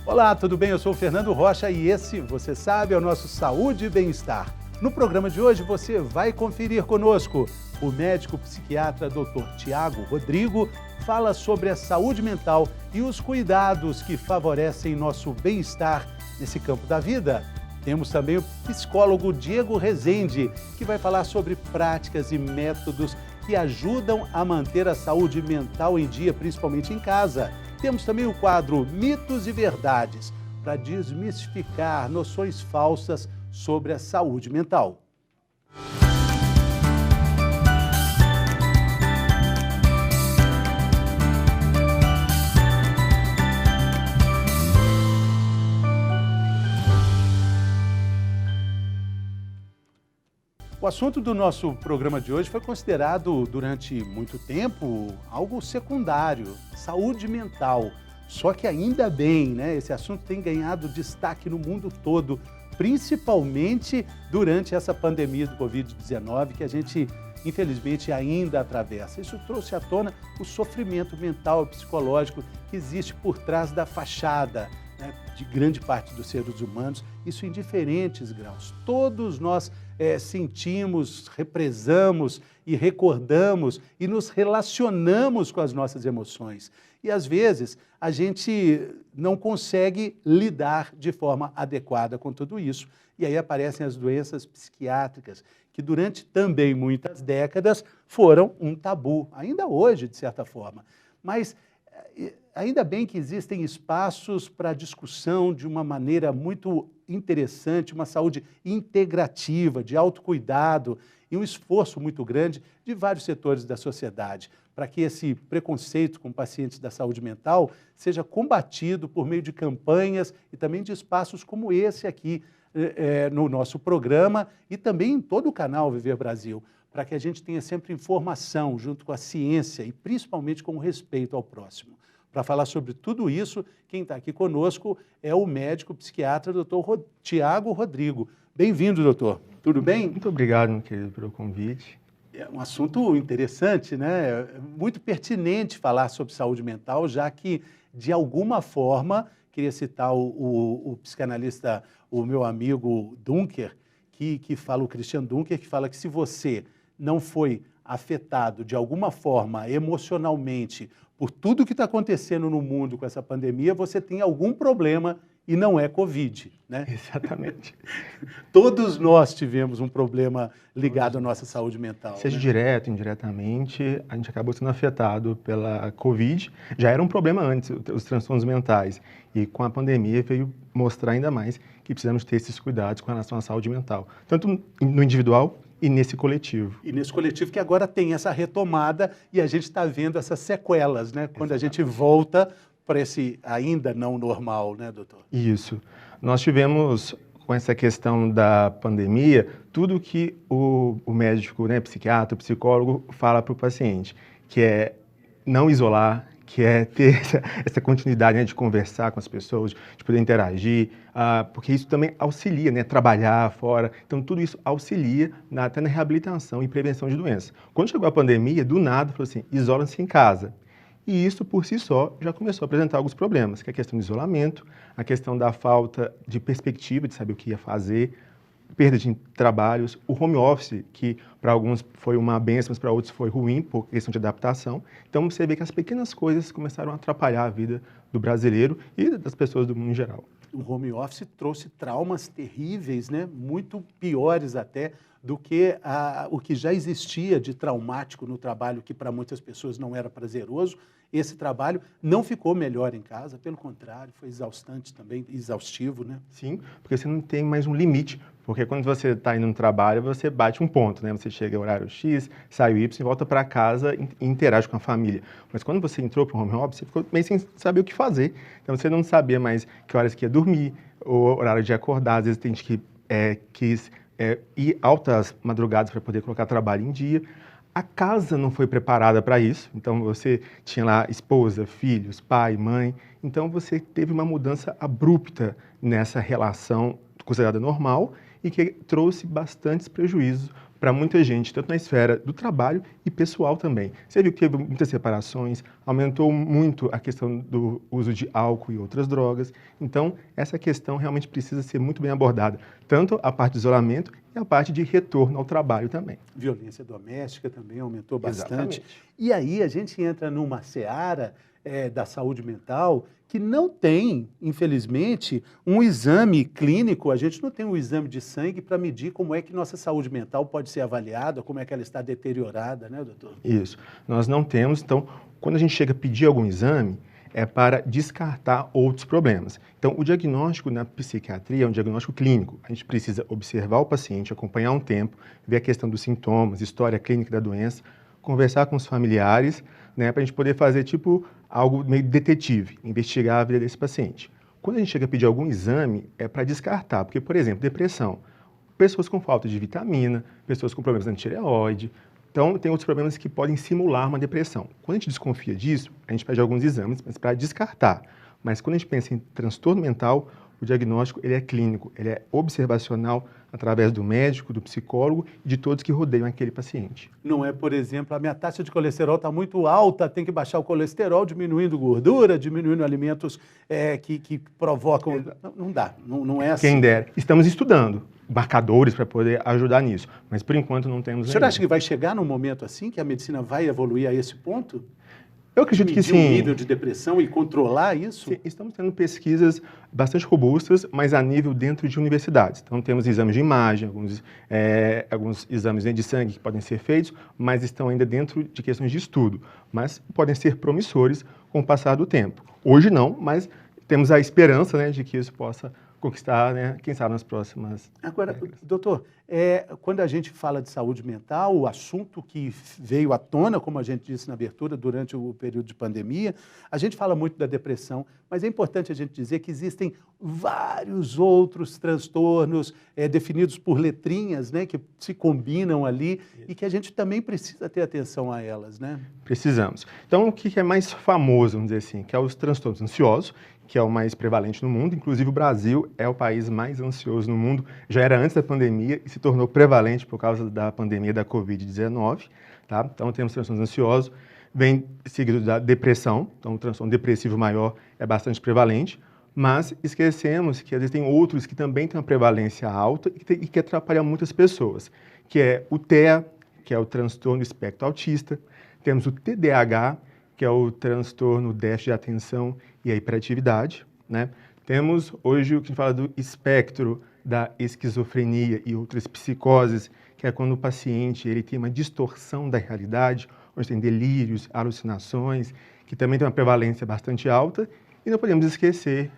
Olá, tudo bem? Eu sou o Fernando Rocha e esse, você sabe, é o nosso Saúde e Bem-Estar. No programa de hoje você vai conferir conosco. O médico psiquiatra Dr. Tiago Rodrigo fala sobre a saúde mental e os cuidados que favorecem nosso bem-estar nesse campo da vida. Temos também o psicólogo Diego Rezende, que vai falar sobre práticas e métodos que ajudam a manter a saúde mental em dia, principalmente em casa. Temos também o quadro Mitos e Verdades, para desmistificar noções falsas sobre a saúde mental. O assunto do nosso programa de hoje foi considerado durante muito tempo algo secundário, saúde mental. Só que ainda bem, né? Esse assunto tem ganhado destaque no mundo todo, principalmente durante essa pandemia do Covid-19 que a gente, infelizmente, ainda atravessa. Isso trouxe à tona o sofrimento mental e psicológico que existe por trás da fachada, né, de grande parte dos seres humanos, isso em diferentes graus. Todos nós sentimos, represamos e recordamos e nos relacionamos com as nossas emoções. E às vezes a gente não consegue lidar de forma adequada com tudo isso. E aí aparecem as doenças psiquiátricas, que durante também muitas décadas foram um tabu, ainda hoje, de certa forma. Mas ainda bem que existem espaços para discussão de uma maneira muito interessante, uma saúde integrativa, de autocuidado e um esforço muito grande de vários setores da sociedade para que esse preconceito com pacientes da saúde mental seja combatido por meio de campanhas e também de espaços como esse aqui no nosso programa e também em todo o canal Viver Brasil, para que a gente tenha sempre informação junto com a ciência e principalmente com o respeito ao próximo. Para falar sobre tudo isso, quem está aqui conosco é o médico psiquiatra Dr. Tiago Rodrigo. Bem-vindo, doutor. Tudo bem? Muito obrigado, meu querido, pelo convite. É um assunto interessante, né? É muito pertinente falar sobre saúde mental, já que, de alguma forma, queria citar o psicanalista, o meu amigo Dunker, que fala, o Christian Dunker, que fala que se você não foi afetado de alguma forma emocionalmente por tudo que está acontecendo no mundo com essa pandemia, você tem algum problema e não é Covid, né? Exatamente. Todos nós tivemos um problema ligado à nossa saúde mental. Seja né? direto, indiretamente, a gente acabou sendo afetado pela Covid. Já era um problema antes, os transtornos mentais. E com a pandemia veio mostrar ainda mais que precisamos ter esses cuidados com relação à saúde mental. Tanto no individual e nesse coletivo. E nesse coletivo que agora tem essa retomada e a gente está vendo essas sequelas, né? Quando a gente volta para esse ainda não normal, né, doutor? Isso. Nós tivemos, com essa questão da pandemia, tudo que o médico, né, psiquiatra, psicólogo fala para o paciente, que é não isolar, que é ter essa continuidade, né, de conversar com as pessoas, de poder interagir, porque isso também auxilia, né, trabalhar fora. Então, tudo isso auxilia até na reabilitação e prevenção de doenças. Quando chegou a pandemia, do nada, falou assim, isola-se em casa. E isso, por si só, já começou a apresentar alguns problemas, que é a questão do isolamento, a questão da falta de perspectiva, de saber o que ia fazer, perda de trabalhos, o home office, que para alguns foi uma bênção, mas para outros foi ruim, por questão de adaptação. Então, você vê que as pequenas coisas começaram a atrapalhar a vida do brasileiro e das pessoas do mundo em geral. O home office trouxe traumas terríveis, né? Muito piores até do que o que já existia de traumático no trabalho, que para muitas pessoas não era prazeroso. Esse trabalho não ficou melhor em casa, pelo contrário, foi exaustante também, exaustivo, né? Sim, porque você não tem mais um limite, porque quando você está indo no trabalho, você bate um ponto, né? Você chega ao horário X, sai o Y, volta para casa e interage com a família. Mas quando você entrou para o home office, você ficou meio sem saber o que fazer. Então você não sabia mais que horas que ia dormir, o horário de acordar, às vezes tem gente que quis ir altas madrugadas para poder colocar trabalho em dia. A casa não foi preparada para isso, então você tinha lá esposa, filhos, pai, mãe, então você teve uma mudança abrupta nessa relação considerada normal e que trouxe bastantes prejuízos para muita gente, tanto na esfera do trabalho e pessoal também. Você viu que teve muitas separações, aumentou muito a questão do uso de álcool e outras drogas. Então, essa questão realmente precisa ser muito bem abordada, tanto a parte de isolamento e a parte de retorno ao trabalho também. Violência doméstica também aumentou bastante. Exatamente. E aí a gente entra numa seara da saúde mental que não tem, infelizmente, um exame clínico, a gente não tem um exame de sangue para medir como é que nossa saúde mental pode ser avaliada, como é que ela está deteriorada, né, doutor? Isso. Nós não temos, então, quando a gente chega a pedir algum exame, é para descartar outros problemas. Então, o diagnóstico na psiquiatria é um diagnóstico clínico. A gente precisa observar o paciente, acompanhar um tempo, ver a questão dos sintomas, história clínica da doença, conversar com os familiares, né, para a gente poder fazer tipo algo meio detetive, investigar a vida desse paciente. Quando a gente chega a pedir algum exame, é para descartar, porque, por exemplo, depressão, pessoas com falta de vitamina, pessoas com problemas na tireoide, então tem outros problemas que podem simular uma depressão. Quando a gente desconfia disso, a gente pede alguns exames, mas para descartar. Mas quando a gente pensa em transtorno mental, o diagnóstico ele é clínico, ele é observacional através do médico, do psicólogo e de todos que rodeiam aquele paciente. Não é, por exemplo, a minha taxa de colesterol está muito alta, tem que baixar o colesterol, diminuindo gordura, diminuindo alimentos que provocam... Não dá, não é assim. Quem dera. Estamos estudando marcadores para poder ajudar nisso, mas por enquanto não temos O senhor acha que vai chegar num momento assim, que a medicina vai evoluir a esse ponto? Eu acredito que Medir sim. o nível de depressão e controlar isso? Sim, estamos tendo pesquisas bastante robustas, mas a nível dentro de universidades. Então, temos exames de imagem, alguns exames de sangue que podem ser feitos, mas estão ainda dentro de questões de estudo. Mas podem ser promissores com o passar do tempo. Hoje não, mas temos a esperança, né, de que isso possa conquistar, né, quem sabe nas próximas... Agora, doutor, quando a gente fala de saúde mental, o assunto que veio à tona, como a gente disse na abertura, durante o período de pandemia, a gente fala muito da depressão, mas é importante a gente dizer que existem vários outros transtornos definidos por letrinhas, né, que se combinam ali e que a gente também precisa ter atenção a elas, né? Precisamos. Então, o que é mais famoso, vamos dizer assim, que é os transtornos ansiosos, que é o mais prevalente no mundo. Inclusive, o Brasil é o país mais ansioso no mundo. Já era antes da pandemia e se tornou prevalente por causa da pandemia da Covid-19. Tá? Então, temos transtornos ansiosos. Vem seguido da depressão. Então, o transtorno depressivo maior é bastante prevalente. Mas esquecemos que existem outros que também têm uma prevalência alta e que atrapalham muitas pessoas, que é o TEA, que é o transtorno do espectro autista. Temos o TDAH, que é o transtorno déficit de atenção e a hiperatividade, né? Temos hoje o que a gente fala do espectro da esquizofrenia e outras psicoses, que é quando o paciente ele tem uma distorção da realidade, onde tem delírios, alucinações, que também tem uma prevalência bastante alta. E não podemos esquecer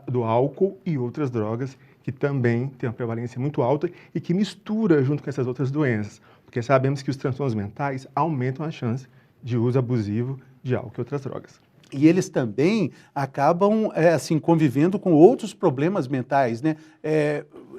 do álcool e outras drogas, que também tem uma prevalência muito alta e que mistura junto com essas outras doenças, porque sabemos que os transtornos mentais aumentam a chance de uso abusivo de álcool e outras drogas. E eles também acabam assim, convivendo com outros problemas mentais, né?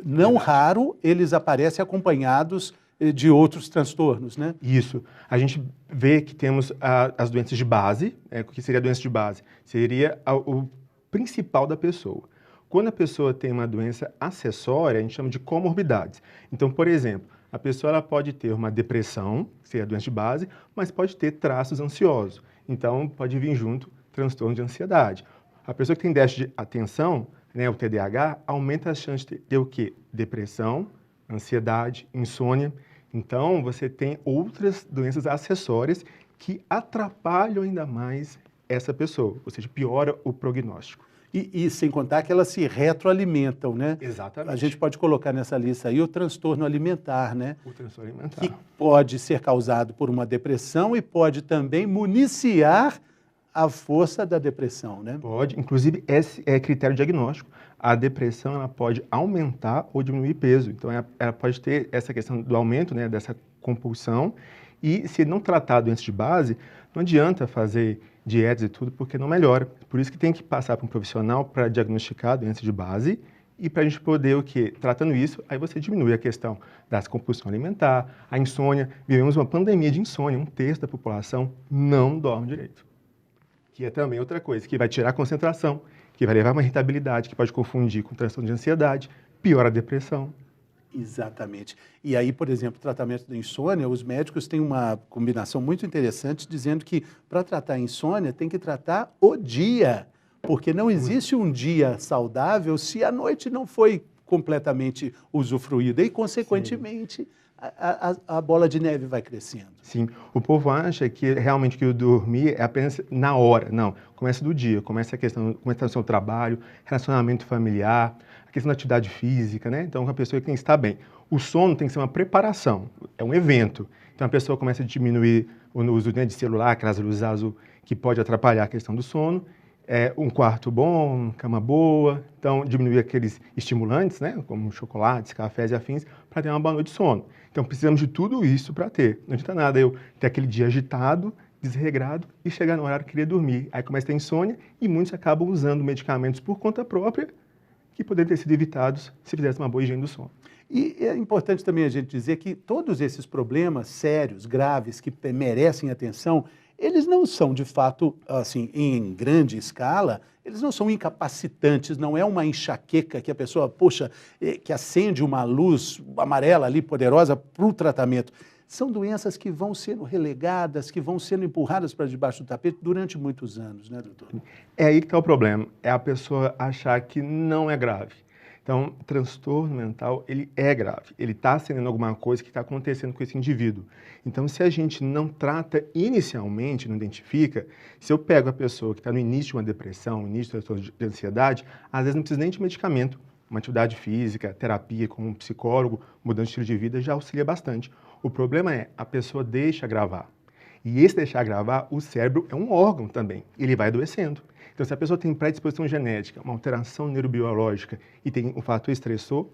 Não raro, eles aparecem acompanhados de outros transtornos, né? Isso. A gente vê que temos as doenças de base. O que seria a doença de base? Seria o principal da pessoa. Quando a pessoa tem uma doença acessória, a gente chama de comorbidades. Então, por exemplo, a pessoa ela pode ter uma depressão, que seria a doença de base, mas pode ter traços ansiosos. Então, pode vir junto transtorno de ansiedade. A pessoa que tem déficit de atenção, né, o TDAH, aumenta as chances de ter o quê? Depressão, ansiedade, insônia. Então, você tem outras doenças acessórias que atrapalham ainda mais essa pessoa, ou seja, piora o prognóstico. E sem contar que elas se retroalimentam, né? Exatamente. A gente pode colocar nessa lista aí o transtorno alimentar, né? O transtorno alimentar. Que pode ser causado por uma depressão e pode também municiar a força da depressão, né? Pode, inclusive esse é critério diagnóstico. A depressão ela pode aumentar ou diminuir peso. Então ela pode ter essa questão do aumento, né, dessa compulsão. E se não tratar a doença de base, não adianta fazer dietas e tudo, porque não melhora. Por isso que tem que passar para um profissional para diagnosticar a doença de base e para a gente poder, tratando isso, aí você diminui a questão das compulsão alimentar, a insônia. Vivemos uma pandemia de insônia, 1/3 da população não dorme direito. Que é também outra coisa, que vai tirar a concentração, que vai levar a uma irritabilidade, que pode confundir com transtorno de ansiedade, piora a depressão. Exatamente. E aí, por exemplo, o tratamento da insônia, os médicos têm uma combinação muito interessante dizendo que para tratar a insônia tem que tratar o dia, porque não existe um dia saudável se a noite não foi completamente usufruída e, consequentemente, a bola de neve vai crescendo. Sim, o povo acha que realmente que o dormir é apenas na hora. Não, começa do dia, começa a questão, começa o seu trabalho, relacionamento familiar, a questão da atividade física, né? Então, a pessoa tem que estar bem. O sono tem que ser uma preparação, é um evento. Então, a pessoa começa a diminuir o uso, né, de celular, aquelas luzes azul que pode atrapalhar a questão do sono. Um quarto bom, cama boa, então diminuir aqueles estimulantes, né, como chocolates, cafés e afins, para ter uma boa noite de sono. Então precisamos de tudo isso para ter. Não adianta nada eu ter aquele dia agitado, desregrado e chegar no horário que queria dormir. Aí começa a ter insônia e muitos acabam usando medicamentos por conta própria que poderiam ter sido evitados se fizesse uma boa higiene do sono. E é importante também a gente dizer que todos esses problemas sérios, graves, que merecem atenção, eles não são, de fato, assim, em grande escala, eles não são incapacitantes, não é uma enxaqueca que a pessoa, poxa, que acende uma luz amarela ali, poderosa, para o tratamento. São doenças que vão sendo relegadas, que vão sendo empurradas para debaixo do tapete durante muitos anos, né, doutor? É aí que está o problema, é a pessoa achar que não é grave. Então, transtorno mental, ele é grave, ele está acendendo alguma coisa que está acontecendo com esse indivíduo. Então, se a gente não trata inicialmente, não identifica, se eu pego a pessoa que está no início de uma depressão, início de ansiedade, às vezes não precisa nem de medicamento, uma atividade física, terapia com um psicólogo, mudando de estilo de vida, já auxilia bastante. O problema é, a pessoa deixa gravar. E esse deixar gravar, o cérebro é um órgão também, ele vai adoecendo. Então, se a pessoa tem predisposição genética, uma alteração neurobiológica e tem um fator estressor,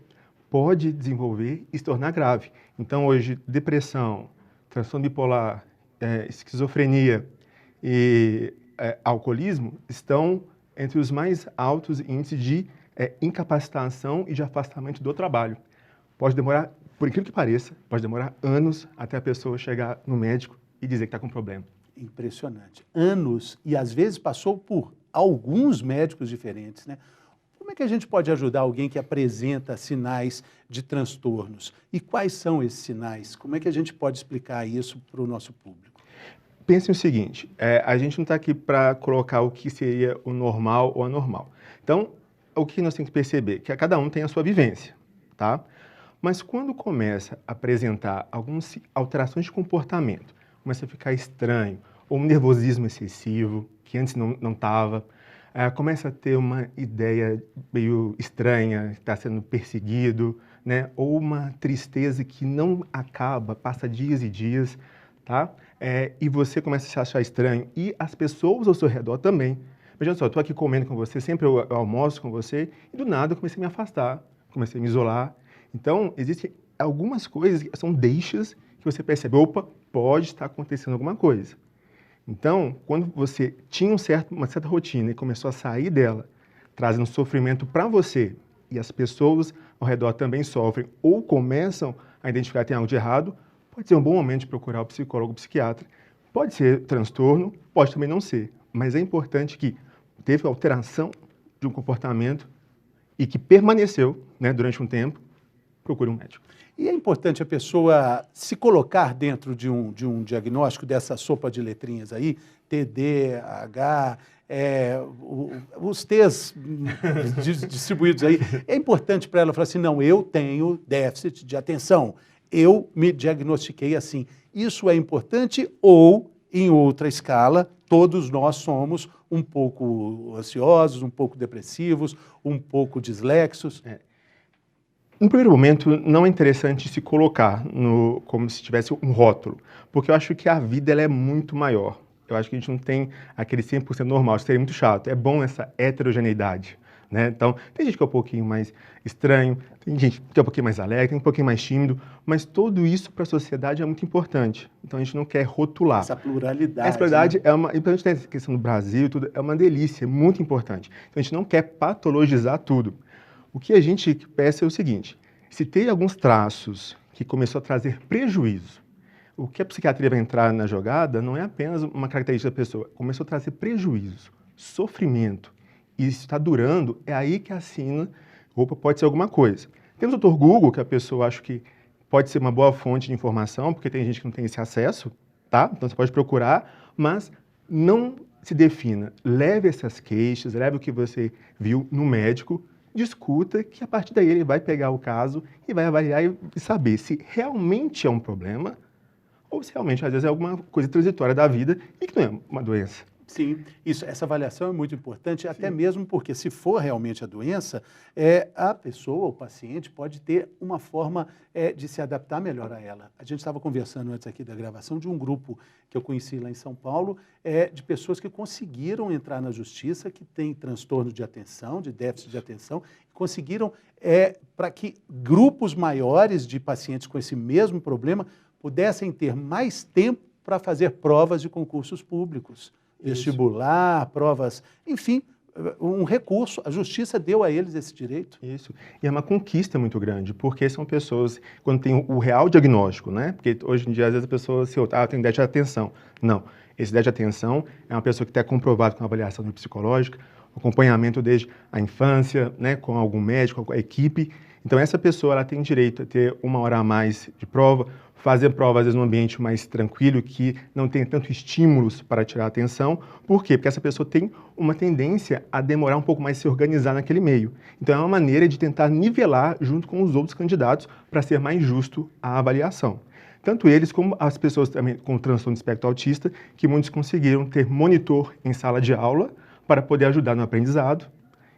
pode desenvolver e se tornar grave. Então, hoje, depressão, transtorno bipolar, esquizofrenia e alcoolismo estão entre os mais altos índices de incapacitação e de afastamento do trabalho. Pode demorar, por incrível que pareça, pode demorar anos até a pessoa chegar no médico e dizer que está com problema. Impressionante. Anos, e às vezes passou por alguns médicos diferentes, né? Como é que a gente pode ajudar alguém que apresenta sinais de transtornos? E quais são esses sinais? Como é que a gente pode explicar isso para o nosso público? Pense o seguinte, a gente não está aqui para colocar o que seria o normal ou anormal. Então, o que nós temos que perceber? Que cada um tem a sua vivência, tá? Mas quando começa a apresentar algumas alterações de comportamento, começa a ficar estranho, ou um nervosismo excessivo, que antes não estava, começa a ter uma ideia meio estranha, está sendo perseguido, né? Ou uma tristeza que não acaba, passa dias e dias, tá? E você começa a se achar estranho, e as pessoas ao seu redor também. Veja só, eu estou aqui comendo com você, sempre eu almoço com você, e do nada eu comecei a me afastar, comecei a me isolar. Então, existem algumas coisas que são deixas que você percebe, opa, pode estar acontecendo alguma coisa. Então, quando você tinha uma certa rotina e começou a sair dela, trazendo sofrimento para você, e as pessoas ao redor também sofrem ou começam a identificar que tem algo de errado, pode ser um bom momento de procurar o psicólogo, o psiquiatra. Pode ser transtorno, pode também não ser, mas é importante que teve alteração de um comportamento e que permaneceu, né, durante um tempo, procure um médico. E é importante a pessoa se colocar dentro de um diagnóstico dessa sopa de letrinhas aí, TDAH, os T's distribuídos aí. É importante para ela falar assim, não, eu tenho déficit de atenção, eu me diagnostiquei assim. Isso é importante ou, em outra escala, todos nós somos um pouco ansiosos, um pouco depressivos, um pouco dislexos. No primeiro momento, não é interessante se colocar como se tivesse um rótulo, porque eu acho que a vida ela é muito maior. Eu acho que a gente não tem aquele 100% normal, isso seria muito chato. É bom essa heterogeneidade, né? Então, tem gente que é um pouquinho mais estranho, tem gente que é um pouquinho mais alegre, tem um pouquinho mais tímido, mas tudo isso para a sociedade é muito importante. Então, a gente não quer rotular. Essa pluralidade. Essa pluralidade, né? é uma, e pra gente ter essa questão do Brasil, tudo, é uma delícia, é muito importante. Então, a gente não quer patologizar tudo. O que a gente peça é o seguinte, se tem alguns traços que começou a trazer prejuízo, o que a psiquiatria vai entrar na jogada não é apenas uma característica da pessoa, começou a trazer prejuízo, sofrimento, e isso está durando, é aí que assina, opa, pode ser alguma coisa. Temos o Dr. Google, que a pessoa acho que pode ser uma boa fonte de informação, porque tem gente que não tem esse acesso, tá? Então você pode procurar, mas não se defina. Leve essas queixas, leve o que você viu no médico, discuta, que a partir daí ele vai pegar o caso e vai avaliar e saber se realmente é um problema ou se realmente, às vezes, é alguma coisa transitória da vida e que não é uma doença. Sim, essa avaliação é muito importante, até Sim. mesmo porque se for realmente a doença, a pessoa, o paciente, pode ter uma forma de se adaptar melhor a ela. A gente estava conversando antes aqui da gravação de um grupo que eu conheci lá em São Paulo, de pessoas que conseguiram entrar na justiça, que tem transtorno de atenção, de déficit de atenção, conseguiram para que grupos maiores de pacientes com esse mesmo problema pudessem ter mais tempo para fazer provas de concursos públicos. Vestibular, provas, enfim, um recurso. A justiça deu a eles esse direito. Isso. E é uma conquista muito grande, porque são pessoas, quando tem o real diagnóstico, né? Porque hoje em dia, às vezes, a pessoa se tem déficit de atenção. Não. Esse déficit de atenção é uma pessoa que está comprovado com avaliação psicológica, acompanhamento desde a infância, né? Com algum médico, com a equipe. Então, essa pessoa ela tem direito a ter 1 hora a mais de prova, fazer prova, às vezes, num ambiente mais tranquilo, que não tem tanto estímulos para tirar a atenção. Por quê? Porque essa pessoa tem uma tendência a demorar um pouco mais se organizar naquele meio. Então, é uma maneira de tentar nivelar junto com os outros candidatos para ser mais justo a avaliação. Tanto eles como as pessoas também com transtorno de espectro autista, que muitos conseguiram ter monitor em sala de aula para poder ajudar no aprendizado.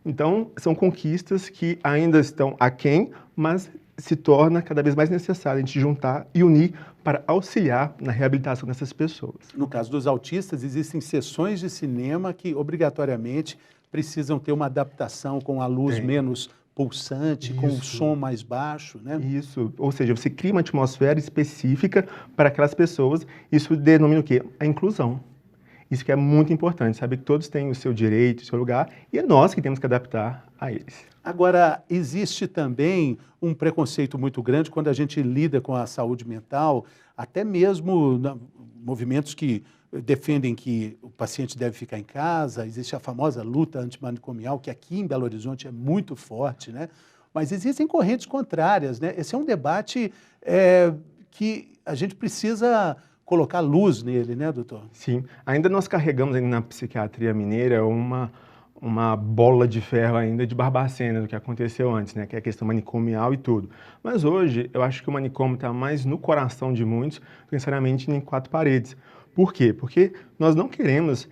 Então, são conquistas que ainda estão aquém, mas se torna cada vez mais necessário a gente juntar e unir para auxiliar na reabilitação dessas pessoas. No caso dos autistas, existem sessões de cinema que obrigatoriamente precisam ter uma adaptação com a luz menos pulsante, com o som mais baixo, né? Isso, ou seja, você cria uma atmosfera específica para aquelas pessoas, isso denomina o quê? A inclusão. Isso que é muito importante, saber que todos têm o seu direito, o seu lugar, e é nós que temos que adaptar a eles. Agora, existe também um preconceito muito grande quando a gente lida com a saúde mental, até mesmo movimentos que defendem que o paciente deve ficar em casa, existe a famosa luta antimanicomial, que aqui em Belo Horizonte é muito forte, né? Mas existem correntes contrárias, né? Esse é um debate que a gente precisa colocar luz nele, né, doutor? Sim, ainda nós carregamos na psiquiatria mineira uma bola de ferro ainda de Barbacena do que aconteceu antes, né, que é a questão manicomial e tudo. Mas hoje eu acho que o manicômio está mais no coração de muitos, necessariamente em 4 paredes. Por quê? Porque nós não queremos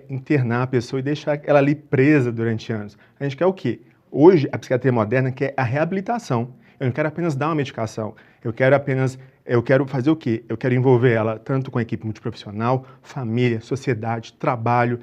internar a pessoa e deixar ela ali presa durante anos. A gente quer o quê? Hoje a psiquiatria moderna quer a reabilitação. Eu não quero apenas dar uma medicação, eu quero fazer o quê? Eu quero envolver ela tanto com a equipe multiprofissional, família, sociedade, trabalho,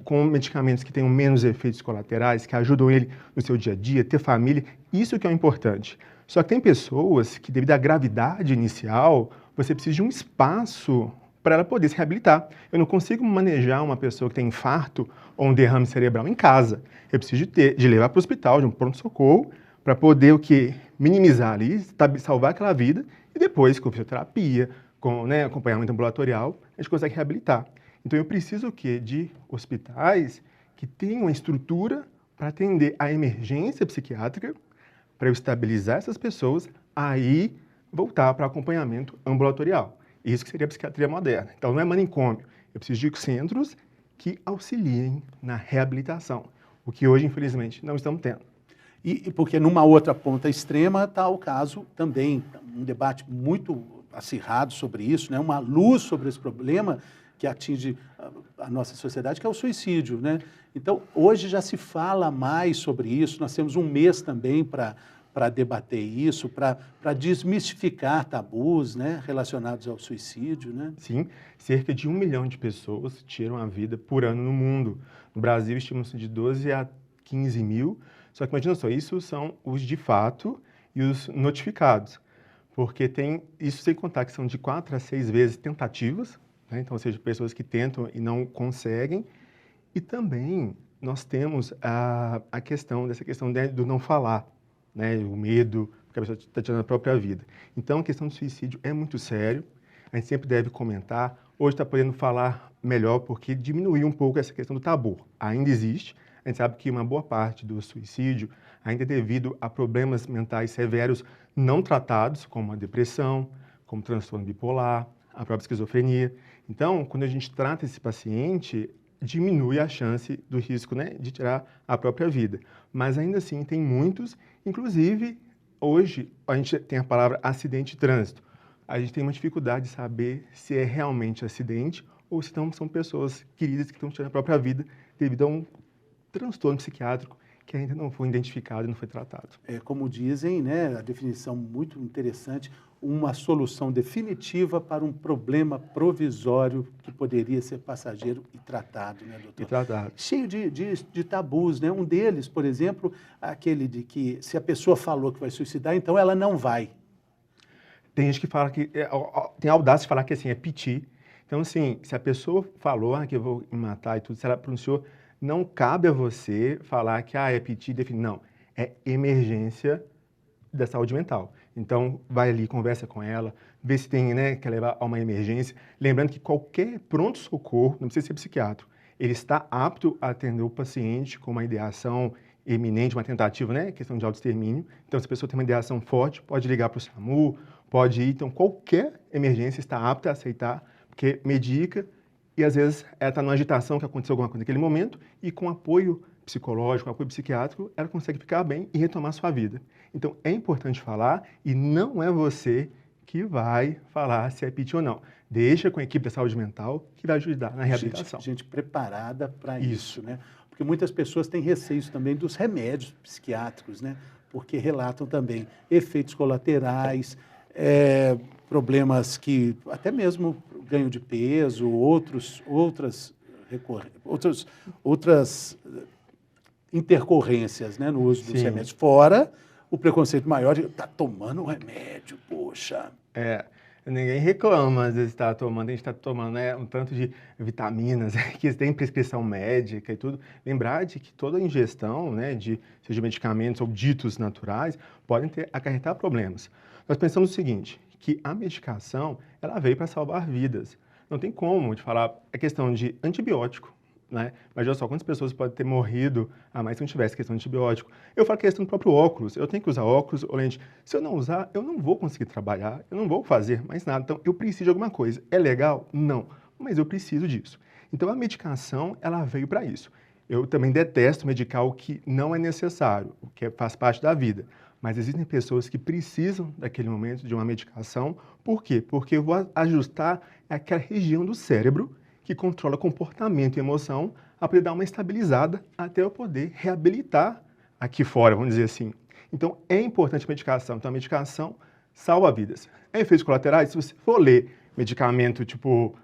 com medicamentos que tenham menos efeitos colaterais, que ajudam ele no seu dia a dia, ter família, isso que é o importante. Só que tem pessoas que, devido à gravidade inicial, você precisa de um espaço para ela poder se reabilitar. Eu não consigo manejar uma pessoa que tem infarto ou um derrame cerebral em casa. Eu preciso de levar para o hospital, de um pronto-socorro, para poder o quê? Minimizar ali, salvar aquela vida e depois, com fisioterapia, com acompanhamento ambulatorial, a gente consegue reabilitar. Então eu preciso o quê? De hospitais que tenham uma estrutura para atender a emergência psiquiátrica, para eu estabilizar essas pessoas, aí voltar para acompanhamento ambulatorial. Isso que seria a psiquiatria moderna. Então não é manicômio, eu preciso de centros que auxiliem na reabilitação, o que hoje, infelizmente, não estamos tendo. E porque numa outra ponta extrema está o caso também, um debate muito acirrado sobre isso, né? Uma luz sobre esse problema que atinge a nossa sociedade, que é o suicídio, né? Então, hoje já se fala mais sobre isso, nós temos um mês também para debater isso, para desmistificar tabus, né, relacionados ao suicídio, né? Sim, cerca de 1 milhão de pessoas tiram a vida por ano no mundo. No Brasil, estima-se de 12 a 15 mil. Só que imagina só, isso são os de fato e os notificados, porque tem isso sem contar que são de 4 a 6 vezes tentativas, né? Então, ou seja, pessoas que tentam e não conseguem, e também nós temos a questão do não falar, né? O medo, porque a pessoa está tirando a própria vida. Então, a questão do suicídio é muito sério, a gente sempre deve comentar. Hoje está podendo falar melhor porque diminuiu um pouco essa questão do tabu. Ainda existe, A gente sabe que uma boa parte do suicídio ainda é devido a problemas mentais severos não tratados, como a depressão, como transtorno bipolar, a própria esquizofrenia. Então, quando a gente trata esse paciente, diminui a chance do risco, né, de tirar a própria vida. Mas ainda assim, tem muitos, inclusive, hoje a gente tem a palavra acidente de trânsito. A gente tem uma dificuldade de saber se é realmente acidente ou se não são pessoas queridas que estão tirando a própria vida devido a um transtorno psiquiátrico que ainda não foi identificado e não foi tratado. É, como dizem, né, a definição muito interessante, uma solução definitiva para um problema provisório que poderia ser passageiro e tratado, né, doutor? E tratado. Cheio de tabus, né? Um deles, por exemplo, aquele de que se a pessoa falou que vai suicidar, então ela não vai. Tem gente que fala que, tem a audácia de falar que assim, é piti. Então, assim, se a pessoa falou que eu vou me matar e tudo, se ela pronunciou, não cabe a você falar que é piti, definir. Não, é emergência da saúde mental. Então, vai ali, conversa com ela, vê se tem, né, quer levar a uma emergência. Lembrando que qualquer pronto-socorro, não precisa ser psiquiatra, ele está apto a atender o paciente com uma ideação iminente, uma tentativa, né, questão de autoextermínio. Então, se a pessoa tem uma ideação forte, pode ligar para o SAMU, pode ir. Então, qualquer emergência está apta a aceitar, porque medica e, às vezes, ela está numa agitação que aconteceu alguma coisa naquele momento e com apoio psicológico, apoio psiquiátrico, ela consegue ficar bem e retomar sua vida. Então, é importante falar e não é você que vai falar se é piti ou não. Deixa com a equipe da saúde mental que vai ajudar na reabilitação. Gente preparada para isso, né? Porque muitas pessoas têm receios também dos remédios psiquiátricos, né? Porque relatam também efeitos colaterais, problemas que, até mesmo ganho de peso, outras intercorrências, né, no uso dos remédios. Fora o preconceito maior de tá tomando remédio, poxa. Ninguém reclama, às vezes está tomando, a gente está tomando um tanto de vitaminas que tem prescrição médica e tudo. Lembrar de que toda ingestão, né, seja medicamentos ou ditos naturais, podem acarretar problemas. Nós pensamos o seguinte, que a medicação, ela veio para salvar vidas. Não tem como te falar a questão de antibiótico, né? Mas olha só, quantas pessoas podem ter morrido a mais se não tivesse questão de antibiótico? Eu falo a questão do próprio óculos. Eu tenho que usar óculos ou lente. Se eu não usar, eu não vou conseguir trabalhar, eu não vou fazer mais nada. Então, eu preciso de alguma coisa. É legal? Não. Mas eu preciso disso. Então, a medicação, ela veio para isso. Eu também detesto medicar o que não é necessário, o que faz parte da vida. Mas existem pessoas que precisam daquele momento de uma medicação. Por quê? Porque eu vou ajustar aquela região do cérebro que controla comportamento e emoção, a poder dar uma estabilizada até eu poder reabilitar aqui fora, vamos dizer assim. Então, é importante a medicação. Então, a medicação salva vidas. Efeitos colaterais, se você for ler medicamento tipo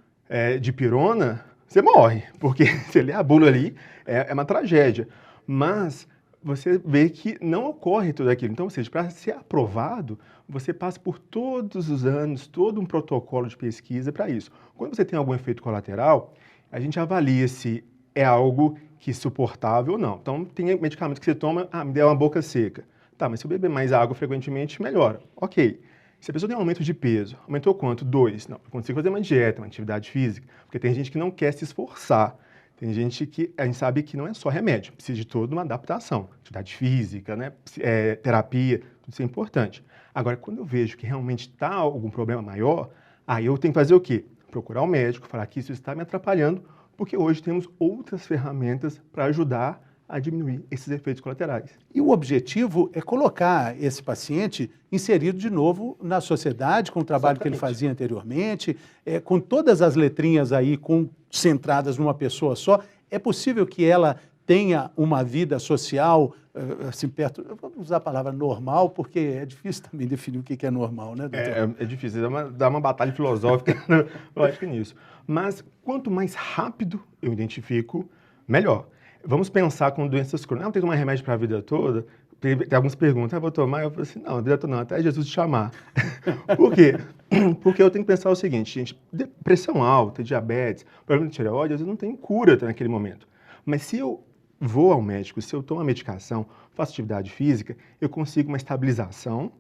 dipirona, você morre, porque você lê a bula ali, é uma tragédia. Mas você vê que não ocorre tudo aquilo. Então, ou seja, para ser aprovado, você passa por todos os anos, todo um protocolo de pesquisa para isso. Quando você tem algum efeito colateral, a gente avalia se é algo que é suportável ou não. Então, tem medicamentos que você toma, me deu uma boca seca. Tá, mas se eu beber mais água frequentemente, melhora. Ok. Se a pessoa tem um aumento de peso, aumentou quanto? 2. Não, eu consigo fazer uma dieta, uma atividade física, porque tem gente que não quer se esforçar. Tem gente que a gente sabe que não é só remédio, precisa de toda uma adaptação, atividade física, né, terapia, tudo isso é importante. Agora, quando eu vejo que realmente está algum problema maior, aí eu tenho que fazer o quê? Procurar o médico, falar que isso está me atrapalhando, porque hoje temos outras ferramentas para ajudar a diminuir esses efeitos colaterais. E o objetivo é colocar esse paciente inserido de novo na sociedade, com o trabalho que ele fazia anteriormente, com todas as letrinhas aí concentradas numa pessoa só. É possível que ela tenha uma vida social, assim, perto... Eu vou usar a palavra normal, porque é difícil também definir o que é normal, né, doutor? É difícil, dá uma batalha filosófica, lógico, nisso. Mas quanto mais rápido eu identifico, melhor. Vamos pensar com doenças crônicas. Não tem que tomar remédio para a vida toda? Tem algumas perguntas, vou tomar? Eu falo assim, não, a vida toda não, até Jesus te chamar. Por quê? Porque eu tenho que pensar o seguinte, gente, pressão alta, diabetes, problema de tireoide, às vezes não tem cura naquele momento. Mas se eu vou ao médico, se eu tomo a medicação, faço atividade física, eu consigo uma estabilização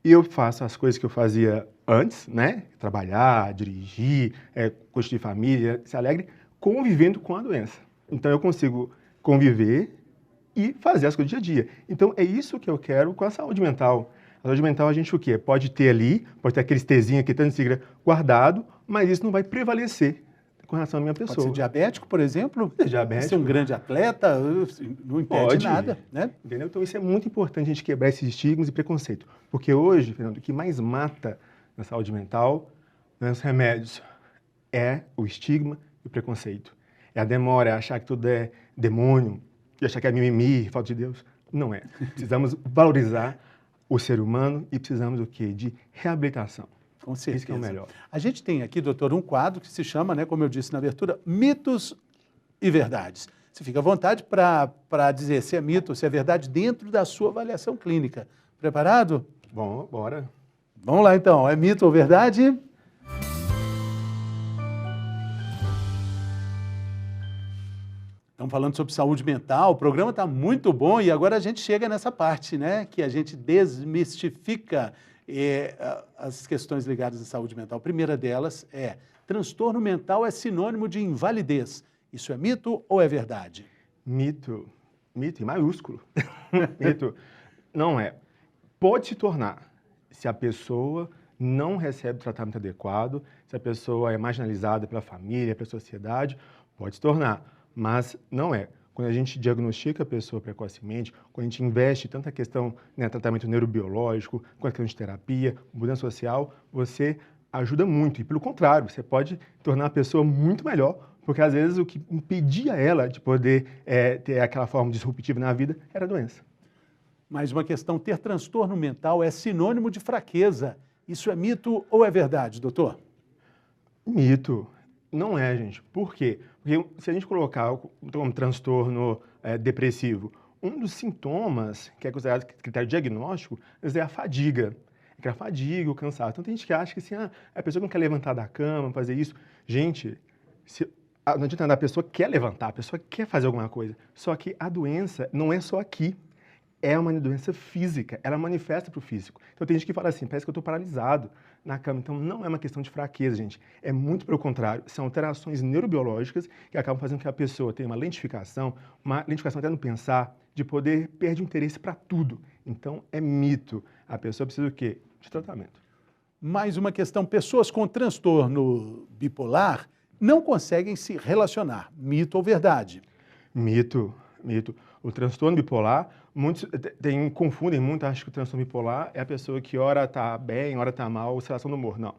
e eu faço as coisas que eu fazia antes, né? Trabalhar, dirigir, curtir família, ser alegre, convivendo com a doença. Então, eu consigo conviver e fazer as coisas do dia a dia. Então, é isso que eu quero com a saúde mental. A saúde mental, a gente o quê? Pode ter ali, pode ter aqueles tezinhos aqui, tanto segredo guardado, mas isso não vai prevalecer com relação à minha pessoa. Pode ser diabético, por exemplo? Ser diabético. Ser um grande atleta, não impede Pode, nada, né? Entendeu? Então, isso é muito importante a gente quebrar esses estigmas e preconceito. Porque hoje, Fernando, o que mais mata na saúde mental não é os remédios, é o estigma e o preconceito. É a demora, é achar que tudo é demônio, e achar que é mimimi, falta de Deus. Não é. Precisamos valorizar o ser humano e precisamos o quê? De reabilitação. Com certeza. Isso que é o melhor. A gente tem aqui, doutor, um quadro que se chama, né, como eu disse na abertura, Mitos e Verdades. Você fica à vontade para dizer se é mito ou se é verdade dentro da sua avaliação clínica. Preparado? Bom, bora. Vamos lá, então. É mito ou verdade? Estamos falando sobre saúde mental, o programa está muito bom e agora a gente chega nessa parte, né, que a gente desmistifica as questões ligadas à saúde mental. A primeira delas é: transtorno mental é sinônimo de invalidez. Isso é mito ou é verdade? Mito. Mito em maiúsculo. Mito. Não é. Pode se tornar, se a pessoa não recebe o tratamento adequado, se a pessoa é marginalizada pela família, pela sociedade, pode se tornar. Mas não é. Quando a gente diagnostica a pessoa precocemente, quando a gente investe tanto a questão, né, tratamento neurobiológico, com a questão de terapia, mudança social, você ajuda muito. E pelo contrário, você pode tornar a pessoa muito melhor, porque às vezes o que impedia ela de poder ter aquela forma disruptiva na vida era a doença. Mais uma questão: ter transtorno mental é sinônimo de fraqueza. Isso é mito ou é verdade, doutor? Mito. Não é, gente. Por quê? Porque se a gente colocar um transtorno depressivo, um dos sintomas que é considerado critério diagnóstico é a fadiga. É a fadiga, o cansaço. Então tem gente que acha que assim, a pessoa não quer levantar da cama, fazer isso. Gente, não adianta nada, a pessoa quer levantar, a pessoa quer fazer alguma coisa. Só que a doença não é só aqui. É uma doença física, ela manifesta para o físico. Então tem gente que fala assim, parece que eu estou paralisado na cama. Então não é uma questão de fraqueza, gente. É muito pelo contrário, são alterações neurobiológicas que acabam fazendo com que a pessoa tenha uma lentificação até no pensar, de poder perder o interesse para tudo. Então é mito. A pessoa precisa do quê? De tratamento. Mais uma questão: pessoas com transtorno bipolar não conseguem se relacionar. Mito ou verdade? Mito, mito. O transtorno bipolar, muitos confundem muito, acham que o transtorno bipolar é a pessoa que ora está bem, ora está mal, oscilação do humor. Não.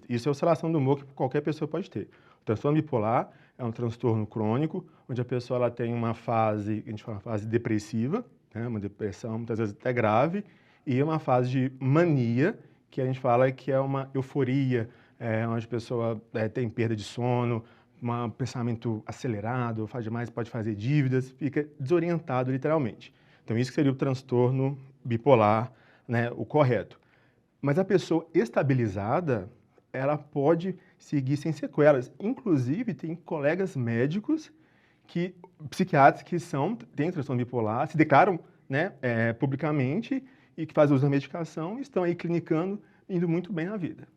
Isso é oscilação do humor que qualquer pessoa pode ter. O transtorno bipolar é um transtorno crônico, onde a pessoa ela tem uma fase, a gente fala uma fase depressiva, né, uma depressão muitas vezes até grave, e uma fase de mania, que a gente fala que é uma euforia, onde a pessoa tem perda de sono, um pensamento acelerado, faz demais, pode fazer dívidas, fica desorientado literalmente. Então isso seria o transtorno bipolar, né, o correto. Mas a pessoa estabilizada, ela pode seguir sem sequelas. Inclusive tem colegas médicos, psiquiatras que têm transtorno bipolar, se declaram, né, publicamente e que fazem uso da medicação e estão aí clinicando, indo muito bem na vida.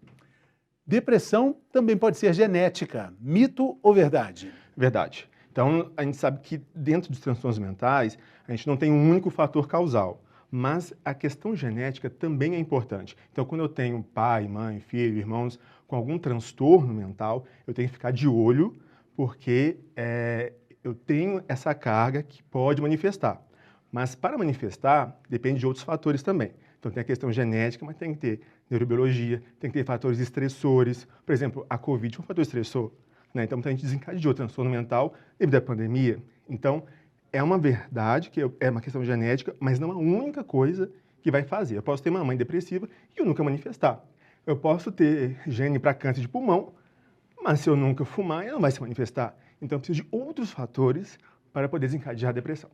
Depressão também pode ser genética. Mito ou verdade? Verdade. Então, a gente sabe que dentro dos transtornos mentais, a gente não tem um único fator causal, mas a questão genética também é importante. Então, quando eu tenho pai, mãe, filho, irmãos com algum transtorno mental, eu tenho que ficar de olho, porque eu tenho essa carga que pode manifestar. Mas para manifestar, depende de outros fatores também. Então tem a questão genética, mas tem que ter neurobiologia, tem que ter fatores estressores. Por exemplo, a Covid foi um fator estressor, né? Então muita gente desencadeou transtorno mental devido à pandemia. Então é uma verdade que é uma questão genética, mas não é a única coisa que vai fazer. Eu posso ter uma mãe depressiva e eu nunca manifestar. Eu posso ter gene para câncer de pulmão, mas se eu nunca fumar, ele não vai se manifestar. Então eu preciso de outros fatores para poder desencadear a depressão.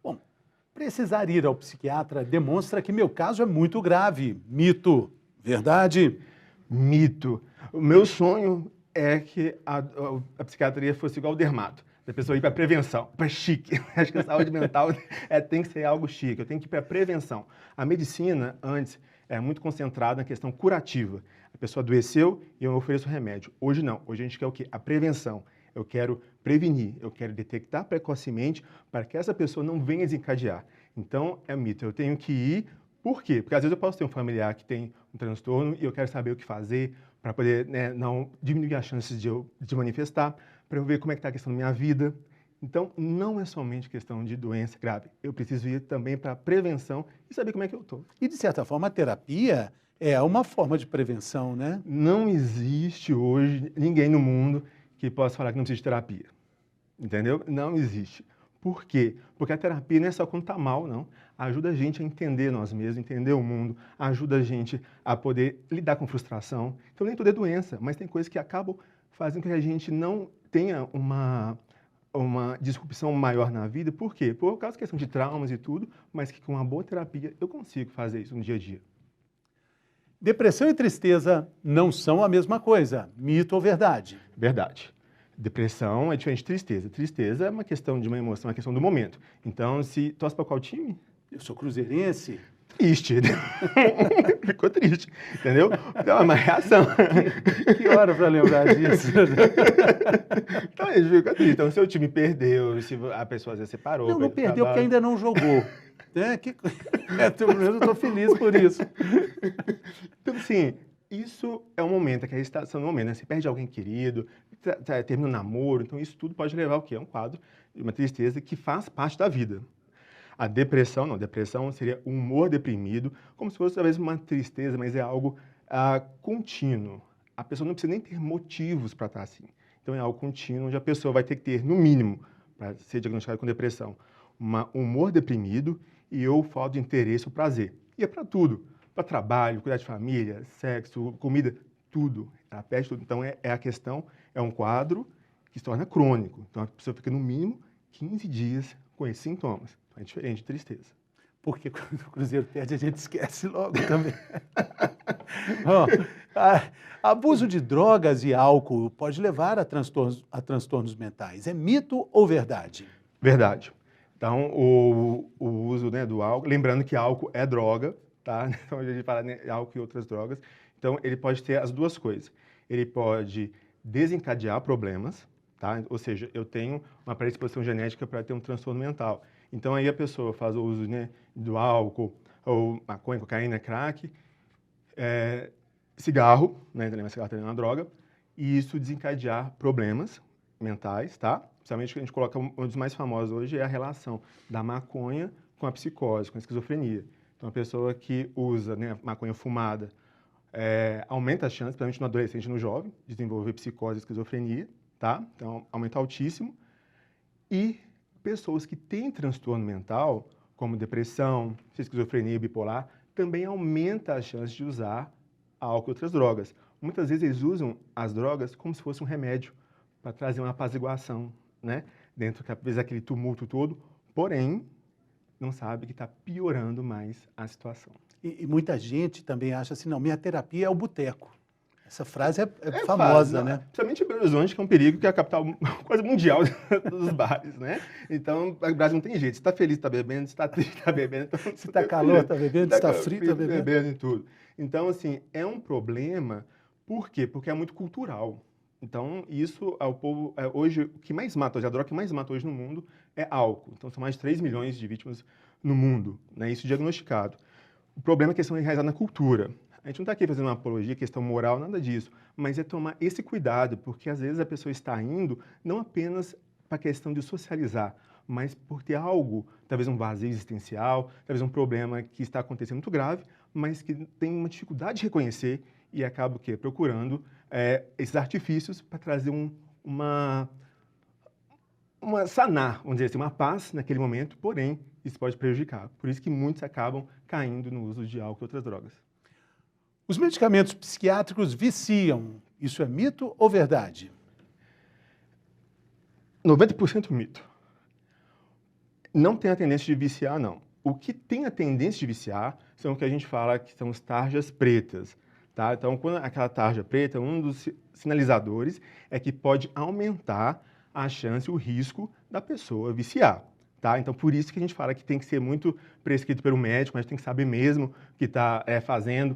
Bom, precisar ir ao psiquiatra demonstra que meu caso é muito grave. Mito. Verdade? Mito. O meu sonho é que a psiquiatria fosse igual ao dermato. A pessoa ir para prevenção, para chique. Acho que a saúde mental tem que ser algo chique. Eu tenho que ir para prevenção. A medicina, antes, é muito concentrada na questão curativa. A pessoa adoeceu e eu ofereço remédio. Hoje não. Hoje a gente quer o quê? A prevenção. Eu quero prevenir, eu quero detectar precocemente para que essa pessoa não venha desencadear. Então, é mito, eu tenho que ir, por quê? Porque às vezes eu posso ter um familiar que tem um transtorno e eu quero saber o que fazer para poder, né, não diminuir as chances de manifestar, para eu ver como é que está a questão da minha vida. Então, não é somente questão de doença grave, eu preciso ir também para prevenção e saber como é que eu estou. E, de certa forma, a terapia é uma forma de prevenção, né? Não existe hoje ninguém no mundo que possa falar que não precisa de terapia. Entendeu? Não existe. Por quê? Porque a terapia não é só quando está mal, não. Ajuda a gente a entender nós mesmos, entender o mundo, ajuda a gente a poder lidar com frustração. Então, nem tudo é doença, mas tem coisas que acabam fazendo com que a gente não tenha uma disrupção maior na vida. Por quê? Por causa da questão de traumas e tudo, mas que com uma boa terapia eu consigo fazer isso no dia a dia. Depressão e tristeza não são a mesma coisa. Mito ou verdade? Verdade. Depressão é diferente de tristeza. Tristeza é uma questão de uma emoção, é uma questão do momento. Então, se torce para qual time? Eu sou cruzeirense. Triste. Ficou triste, entendeu? Então, é uma reação. Que hora para lembrar disso? Então, a gente fica triste. Então, se o time perdeu, se a pessoa às vezes separou... Não perdeu porque ainda não jogou. Pelo menos eu estou feliz por isso. Então, assim, isso é um momento, é que a gente está sendo um momento, né? Você perde alguém querido, termina um namoro, então isso tudo pode levar ao quê? A um quadro de uma tristeza que faz parte da vida. A depressão, não, depressão seria um humor deprimido, como se fosse talvez uma tristeza, mas é algo contínuo. A pessoa não precisa nem ter motivos para estar assim. Então é algo contínuo, onde a pessoa vai ter que ter, no mínimo, para ser diagnosticada com depressão, um humor deprimido e ou falta de interesse ou prazer. E é para tudo. Para trabalho, cuidar de família, sexo, comida, tudo. Ela perde tudo. Então, a questão é um quadro que se torna crônico. Então, a pessoa fica, no mínimo, 15 dias com esses sintomas. Então, é diferente de tristeza. Porque quando o Cruzeiro perde, a gente esquece logo também. Abuso de drogas e álcool pode levar a transtornos mentais. É mito ou verdade? Verdade. Então, o uso, né, do álcool... Lembrando que álcool é droga, tá? Então, a gente fala, né, álcool e outras drogas. Então, ele pode ter as duas coisas. Ele pode desencadear problemas, tá? Ou seja, eu tenho uma predisposição genética para ter um transtorno mental. Então, aí a pessoa faz o uso, né, do álcool, ou maconha, cocaína, crack, cigarro, né? Também cigarro também é uma droga, e isso desencadear problemas mentais, tá? Principalmente que a gente coloca, um dos mais famosos hoje é a relação da maconha com a psicose, com a esquizofrenia. Então, a pessoa que usa, né, maconha fumada aumenta a chance, principalmente no adolescente e no jovem, de desenvolver psicose e esquizofrenia, tá? Então, aumenta altíssimo. E pessoas que têm transtorno mental, como depressão, esquizofrenia bipolar, também aumenta a chance de usar álcool e outras drogas. Muitas vezes eles usam as drogas como se fosse um remédio para trazer uma apaziguação, né? Dentro daquele tumulto todo, porém, não sabe que está piorando mais a situação. E muita gente também acha assim, não, minha terapia é o boteco. Essa frase é famosa, né? Principalmente em Belo Horizonte, que é um perigo, que é a capital quase mundial dos bares, né? Então, o Brasil não tem jeito. Se está feliz, está bebendo. Se está triste, está bebendo. Então, se está calor, está bebendo. Se está frio, está bebendo. E tudo. Então, assim, é um problema. Por quê? Porque é muito cultural. Então, isso, o povo, hoje, o que mais mata, a droga que mais mata hoje no mundo é álcool. Então, são mais de 3 milhões de vítimas no mundo, né? Isso diagnosticado. O problema é a questão enraizada na cultura. A gente não está aqui fazendo uma apologia, questão moral, nada disso, mas é tomar esse cuidado, porque às vezes a pessoa está indo não apenas para a questão de socializar, mas por ter algo, talvez um vazio existencial, talvez um problema que está acontecendo muito grave, mas que tem uma dificuldade de reconhecer e acaba o quê? Procurando esses artifícios para trazer sanar, vamos dizer assim, uma paz naquele momento, porém, isso pode prejudicar. Por isso que muitos acabam caindo no uso de álcool e outras drogas. Os medicamentos psiquiátricos viciam. Isso é mito ou verdade? 90% mito. Não tem a tendência de viciar, não. O que tem a tendência de viciar são o que a gente fala que são as tarjas pretas. Tá? Então, quando aquela tarja preta, um dos sinalizadores é que pode aumentar a chance, o risco da pessoa viciar. Tá? Então, por isso que a gente fala que tem que ser muito prescrito pelo médico, mas tem que saber mesmo o que está fazendo,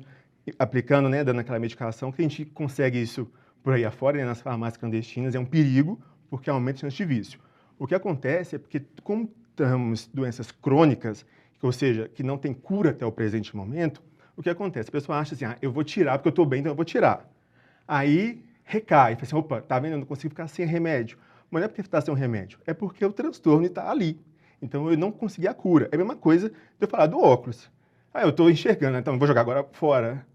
aplicando, né, dando aquela medicação, que a gente consegue isso por aí afora, né, nas farmácias clandestinas, é um perigo, porque aumenta a chance de vício. O que acontece é porque, como temos doenças crônicas, ou seja, que não tem cura até o presente momento, o que acontece? A pessoa acha assim, eu vou tirar porque eu estou bem, então eu vou tirar. Aí recai, fala assim, opa, tá vendo, eu não consigo ficar sem remédio. Mas não é porque está sem um remédio, é porque o transtorno está ali. Então eu não consegui a cura. É a mesma coisa de eu falar do óculos. Eu estou enxergando, então eu vou jogar agora fora.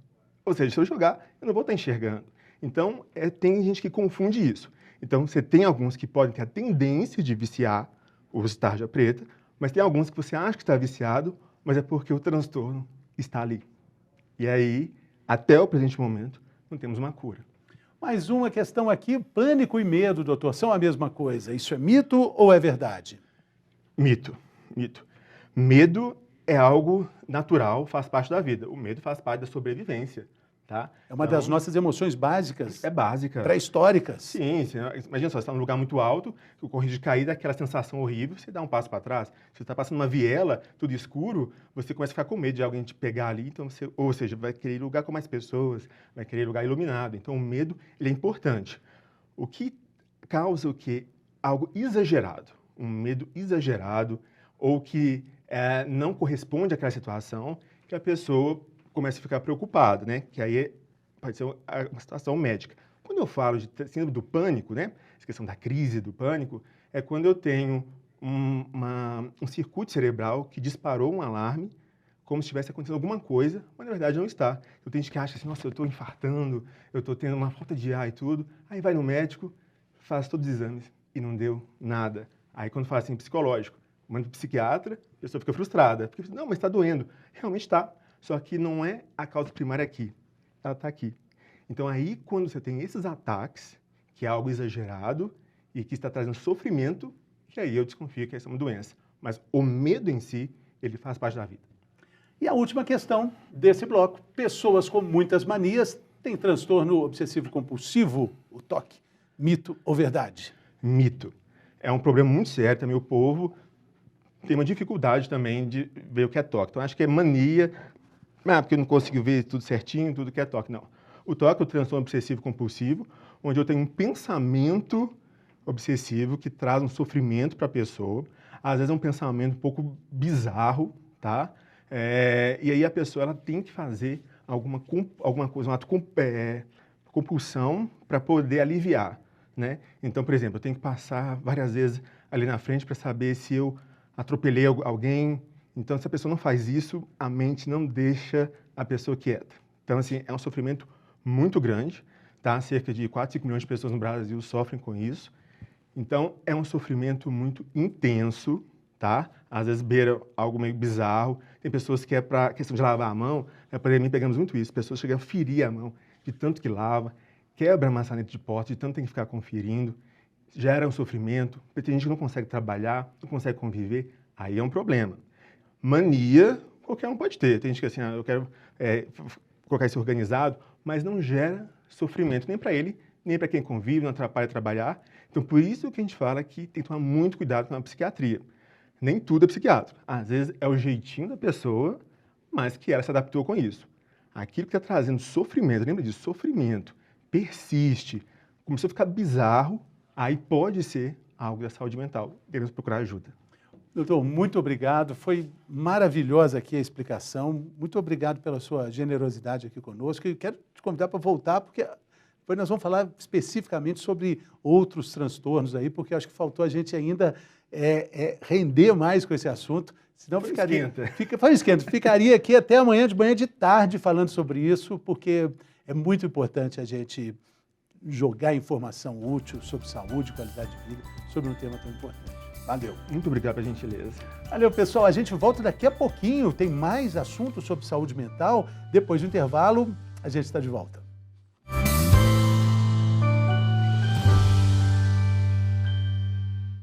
Ou seja, se eu jogar, eu não vou estar enxergando. Então, tem gente que confunde isso. Então, você tem alguns que podem ter a tendência de viciar o uso de tarja preta, mas tem alguns que você acha que está viciado, mas é porque o transtorno está ali. E aí, até o presente momento, não temos uma cura. Mais uma questão aqui, pânico e medo, doutor, são a mesma coisa. Isso é mito ou é verdade? Mito, mito. Medo é algo natural, faz parte da vida. O medo faz parte da sobrevivência, tá? É uma das nossas emoções básicas. É básica. Pré-históricas. Sim, imagina só, você está num lugar muito alto, o corre de cair daquela sensação horrível, você dá um passo para trás. Se você está passando uma viela, tudo escuro, você começa a ficar com medo de alguém te pegar ali, então você, ou seja, vai querer ir lugar com mais pessoas, vai querer ir lugar iluminado. Então o medo, ele é importante. O que causa o quê? Algo exagerado, um medo exagerado, ou que não corresponde àquela situação, que a pessoa começa a ficar preocupada, né? Que aí pode ser uma situação médica. Quando eu falo de síndrome do pânico, né? Essa questão da crise do pânico, é quando eu tenho um circuito cerebral que disparou um alarme, como se estivesse acontecendo alguma coisa, mas na verdade não está. Eu tenho gente que acha assim, nossa, eu estou infartando, eu estou tendo uma falta de ar e tudo. Aí vai no médico, faz todos os exames e não deu nada. Aí quando fala assim, psicológico, manda para o psiquiatra, a pessoa fica frustrada. Porque, não, mas está doendo. Realmente está. Só que não é a causa primária aqui. Ela está aqui. Então aí, quando você tem esses ataques, que é algo exagerado e que está trazendo sofrimento, que aí eu desconfio que essa é uma doença. Mas o medo em si, ele faz parte da vida. E a última questão desse bloco. Pessoas com muitas manias têm transtorno obsessivo-compulsivo, o TOC. Mito ou verdade? Mito. É um problema muito sério também. O povo tem uma dificuldade também de ver o que é TOC. Então, acho que é mania, porque eu não consigo ver tudo certinho, tudo que é TOC. Não. O TOC é o transtorno obsessivo-compulsivo, onde eu tenho um pensamento obsessivo que traz um sofrimento para a pessoa. Às vezes é um pensamento um pouco bizarro, tá? E aí a pessoa ela tem que fazer alguma coisa, um ato compulsão para poder aliviar, né? Então, por exemplo, eu tenho que passar várias vezes ali na frente para saber se eu atropelei alguém. Então, se a pessoa não faz isso, a mente não deixa a pessoa quieta. Então, assim, é um sofrimento muito grande, tá? Cerca de 4, 5 milhões de pessoas no Brasil sofrem com isso. Então, é um sofrimento muito intenso, tá? Às vezes beira algo meio bizarro. Tem pessoas que é para questão de lavar a mão. Na pandemia pegamos muito isso. Pessoas chegam a ferir a mão de tanto que lava, quebra a maçaneta de porta de tanto tem que ficar conferindo. Gera um sofrimento. Tem gente que não consegue trabalhar, não consegue conviver. Aí é um problema. Mania, qualquer um pode ter. Tem gente que assim, eu quero colocar isso organizado, mas não gera sofrimento nem para ele, nem para quem convive, não atrapalha trabalhar. Então, por isso que a gente fala que tem que tomar muito cuidado com a psiquiatria. Nem tudo é psiquiátrico. Às vezes é o jeitinho da pessoa, mas que ela se adaptou com isso. Aquilo que está trazendo sofrimento, lembra disso? Sofrimento, persiste, começou a ficar bizarro, aí pode ser algo da saúde mental. Devemos procurar ajuda. Doutor, muito obrigado. Foi maravilhosa aqui a explicação. Muito obrigado pela sua generosidade aqui conosco. E quero te convidar para voltar, porque depois nós vamos falar especificamente sobre outros transtornos aí, porque acho que faltou a gente ainda render mais com esse assunto. Senão ficaria aqui até amanhã de manhã de tarde falando sobre isso, porque é muito importante a gente jogar informação útil sobre saúde, qualidade de vida, sobre um tema tão importante. Valeu. Muito obrigado pela gentileza. Valeu, pessoal. A gente volta daqui a pouquinho. Tem mais assuntos sobre saúde mental. Depois do intervalo, a gente está de volta.